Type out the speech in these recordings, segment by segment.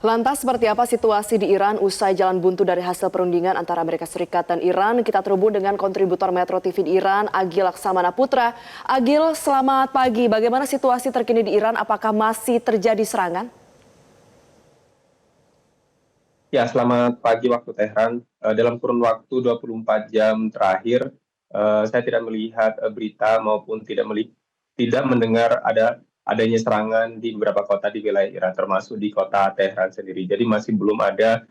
Lantas seperti apa situasi di Iran usai jalan buntu dari hasil perundingan antara Amerika Serikat dan Iran? Kita terhubung dengan kontributor Metro TV di Iran, Agil Laksamana Putra. Agil, selamat pagi. Bagaimana situasi terkini di Iran? Apakah masih terjadi serangan? Ya, selamat pagi waktu Tehran. Dalam kurun waktu 24 jam terakhir, saya tidak melihat berita maupun tidak mendengar adanya serangan di beberapa kota di wilayah Iran, termasuk di kota Tehran sendiri. Jadi masih belum ada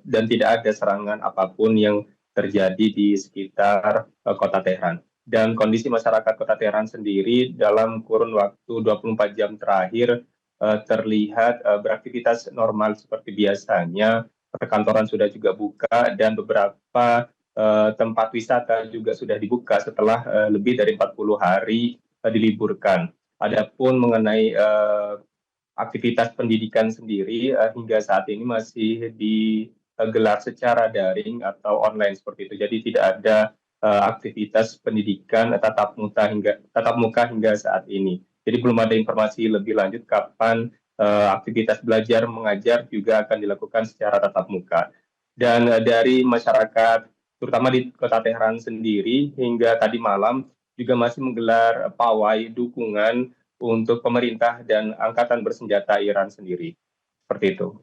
dan tidak ada serangan apapun yang terjadi di sekitar kota Tehran. Dan kondisi masyarakat kota Tehran sendiri dalam kurun waktu 24 jam terakhir terlihat beraktivitas normal seperti biasanya. Perkantoran sudah juga buka dan beberapa tempat wisata juga sudah dibuka setelah lebih dari 40 hari diliburkan. Adapun mengenai aktivitas pendidikan sendiri hingga saat ini masih digelar secara daring atau online seperti itu. Jadi tidak ada aktivitas pendidikan tatap muka hingga saat ini. Jadi belum ada informasi lebih lanjut kapan aktivitas belajar mengajar juga akan dilakukan secara tatap muka. Dan dari masyarakat, terutama di kota Tehran sendiri, hingga tadi malam juga masih menggelar pawai dukungan untuk pemerintah dan angkatan bersenjata Iran sendiri. Seperti itu.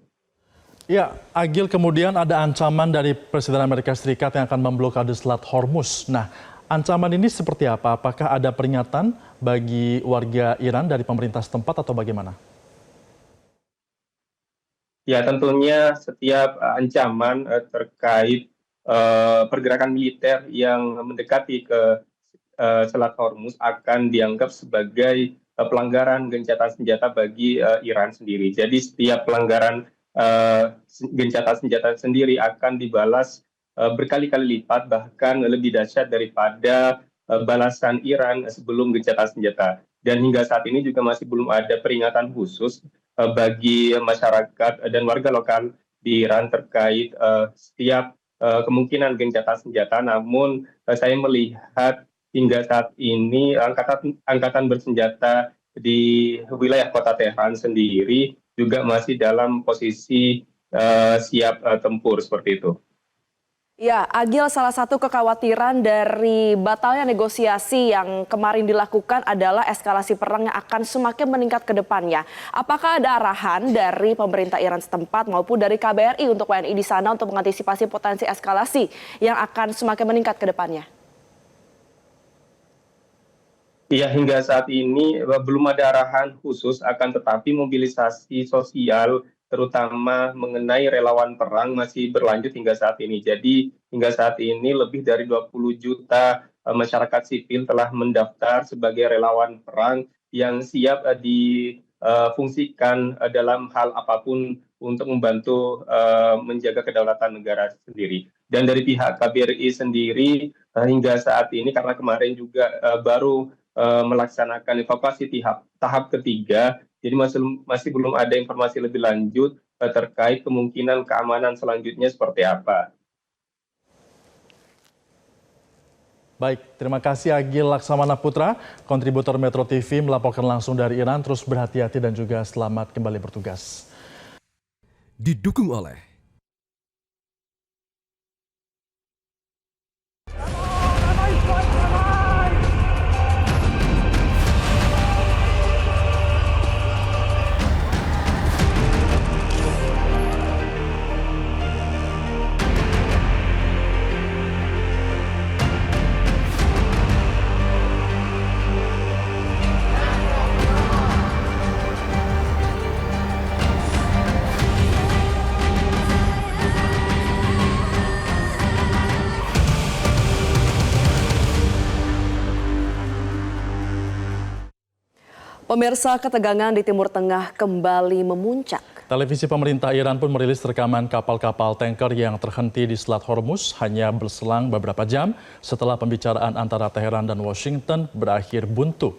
Ya, Agil, kemudian ada ancaman dari Presiden Amerika Serikat yang akan memblokade Selat Hormuz. Nah, ancaman ini seperti apa? Apakah ada peringatan bagi warga Iran dari pemerintah setempat atau bagaimana? Ya, tentunya setiap ancaman terkait pergerakan militer yang mendekati ke Selat Hormuz akan dianggap sebagai pelanggaran gencatan senjata bagi Iran sendiri. Jadi setiap pelanggaran gencatan senjata sendiri akan dibalas berkali-kali lipat, bahkan lebih dahsyat daripada balasan Iran sebelum gencatan senjata. Dan hingga saat ini juga masih belum ada peringatan khusus bagi masyarakat dan warga lokal di Iran terkait setiap kemungkinan gencatan senjata. Namun saya melihat hingga saat ini angkatan bersenjata di wilayah kota Tehran sendiri juga masih dalam posisi siap tempur seperti itu. Ya, Agil, salah satu kekhawatiran dari batalnya negosiasi yang kemarin dilakukan adalah eskalasi perang yang akan semakin meningkat ke depannya. Apakah ada arahan dari pemerintah Iran setempat maupun dari KBRI untuk WNI di sana untuk mengantisipasi potensi eskalasi yang akan semakin meningkat ke depannya? Ya, hingga saat ini belum ada arahan khusus, akan tetapi mobilisasi sosial terutama mengenai relawan perang masih berlanjut hingga saat ini. Jadi hingga saat ini lebih dari 20 juta masyarakat sipil telah mendaftar sebagai relawan perang yang siap difungsikan dalam hal apapun untuk membantu menjaga kedaulatan negara sendiri. Dan dari pihak KBRI sendiri hingga saat ini, karena kemarin juga baru melaksanakan evakuasi tahap ketiga, jadi masih belum ada informasi lebih lanjut terkait kemungkinan keamanan selanjutnya seperti apa. Baik, terima kasih Agil Laksamana Putra, kontributor Metro TV melaporkan langsung dari Iran. Terus berhati-hati dan juga selamat kembali bertugas. Didukung oleh Pemirsa, ketegangan di Timur Tengah kembali memuncak. Televisi pemerintah Iran pun merilis rekaman kapal-kapal tanker yang terhenti di Selat Hormuz hanya berselang beberapa jam setelah pembicaraan antara Teheran dan Washington berakhir buntu.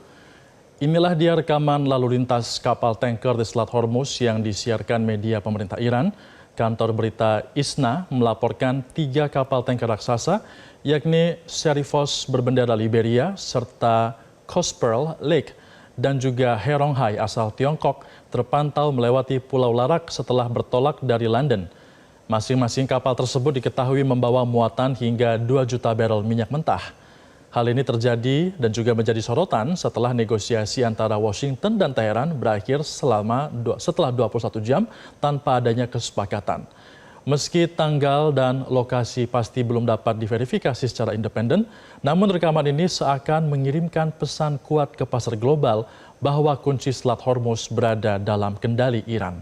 Inilah dia rekaman lalu lintas kapal tanker di Selat Hormuz yang disiarkan media pemerintah Iran. Kantor berita ISNA melaporkan 3 kapal tanker raksasa, yakni Serifos berbendera Liberia serta Cosperl Lake dan juga Heronghai asal Tiongkok terpantau melewati Pulau Larak setelah bertolak dari London. Masing-masing kapal tersebut diketahui membawa muatan hingga 2 juta barel minyak mentah. Hal ini terjadi dan juga menjadi sorotan setelah negosiasi antara Washington dan Teheran berakhir setelah 21 jam tanpa adanya kesepakatan. Meski tanggal dan lokasi pasti belum dapat diverifikasi secara independen, namun rekaman ini seakan mengirimkan pesan kuat ke pasar global bahwa kunci Selat Hormuz berada dalam kendali Iran.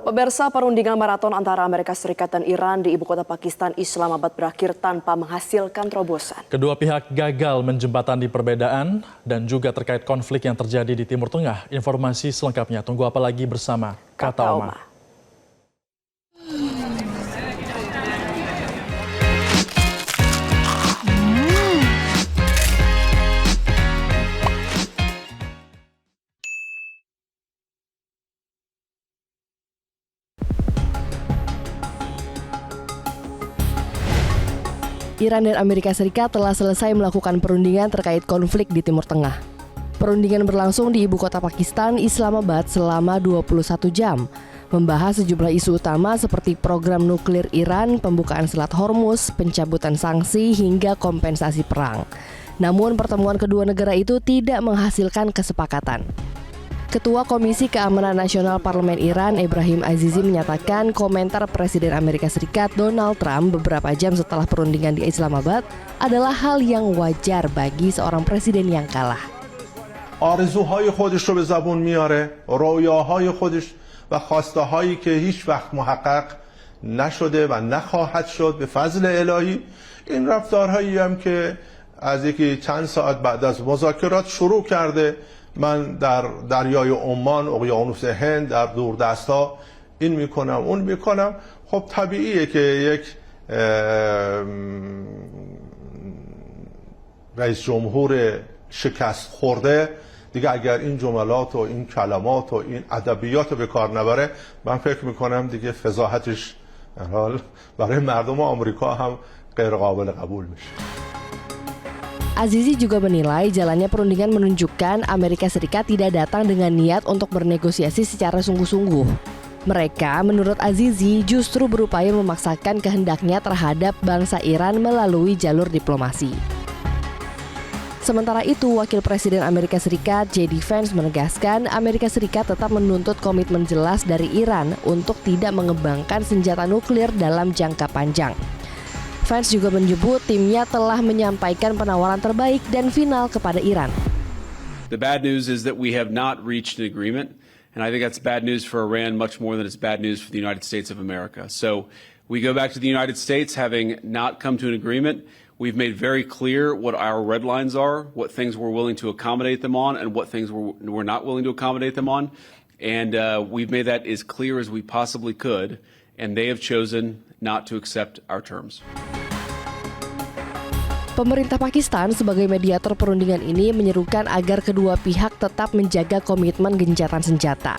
Pemirsa, perundingan maraton antara Amerika Serikat dan Iran di ibu kota Pakistan, Islamabad berakhir tanpa menghasilkan terobosan. Kedua pihak gagal menjembatani perbedaan dan juga terkait konflik yang terjadi di Timur Tengah. Informasi selengkapnya tunggu apa lagi bersama Kata Oma. Iran dan Amerika Serikat telah selesai melakukan perundingan terkait konflik di Timur Tengah. Perundingan berlangsung di ibu kota Pakistan, Islamabad selama 21 jam, membahas sejumlah isu utama seperti program nuklir Iran, pembukaan Selat Hormuz, pencabutan sanksi, hingga kompensasi perang. Namun pertemuan kedua negara itu tidak menghasilkan kesepakatan. Ketua Komisi Keamanan Nasional Parlemen Iran, Ebrahim Azizi, menyatakan komentar Presiden Amerika Serikat Donald Trump beberapa jam setelah perundingan di Islamabad adalah hal yang wajar bagi seorang presiden yang kalah. آرزوهای خودش رو به زبون میاره، رویاهای خودش و خواسته‌هایی که هیچ وقت محقق نشده و نخواهد شد به فضل الهی. این رفتارهایی هم که از یکی چند ساعت بعد از مذاکرات شروع کرده، من در دریای عمان، اقیانوس هند، در دوردست‌ها این میکنم اون میکنم. خب طبیعیه که یک رئیس جمهور شکست خورده دیگه اگر این جملات و این کلمات و این ادبیات رو به کار نبره، من فکر میکنم دیگه فضاحتش برای مردم آمریکا هم غیر قابل قبول میشه. Azizi juga menilai jalannya perundingan menunjukkan Amerika Serikat tidak datang dengan niat untuk bernegosiasi secara sungguh-sungguh. Mereka, menurut Azizi, justru berupaya memaksakan kehendaknya terhadap bangsa Iran melalui jalur diplomasi. Sementara itu, Wakil Presiden Amerika Serikat J.D. Vance menegaskan Amerika Serikat tetap menuntut komitmen jelas dari Iran untuk tidak mengembangkan senjata nuklir dalam jangka panjang. Vance juga menyebut timnya telah menyampaikan penawaran terbaik dan final kepada Iran. The bad news is that we have not reached an agreement, and I think that's bad news for Iran much more than it's bad news for the United States of America. So we go back to the United States having not come to an agreement. We've made very clear what our red lines are, what things we're willing to accommodate them on, and what things we're not willing to accommodate them on. And we've made that as clear as we possibly could, and they have chosen not to accept our terms. Pemerintah Pakistan sebagai mediator perundingan ini menyerukan agar kedua pihak tetap menjaga komitmen gencatan senjata.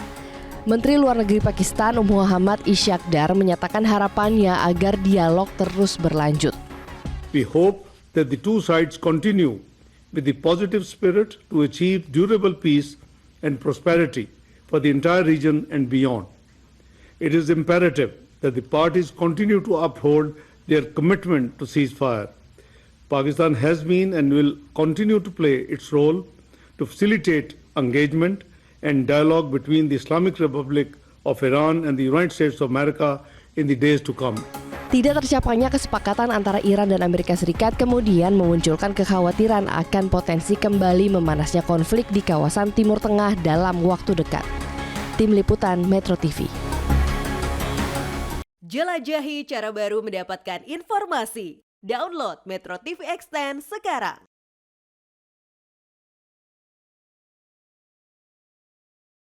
Menteri Luar Negeri Pakistan Muhammad Isyakdar menyatakan harapannya agar dialog terus berlanjut. We hope that the two sides continue with the positive spirit to achieve durable peace and prosperity for the entire region and beyond. It is imperative that the parties continue to uphold their commitment to ceasefire. Pakistan has been and will continue to play its role to facilitate engagement and dialogue between the Islamic Republic of Iran and the United States of America in the days to come. Tidak tercapainya kesepakatan antara Iran dan Amerika Serikat kemudian memunculkan kekhawatiran akan potensi kembali memanasnya konflik di kawasan Timur Tengah dalam waktu dekat. Tim Liputan Metro TV. Jelajahi cara baru mendapatkan informasi. Download Metro TV Extend sekarang.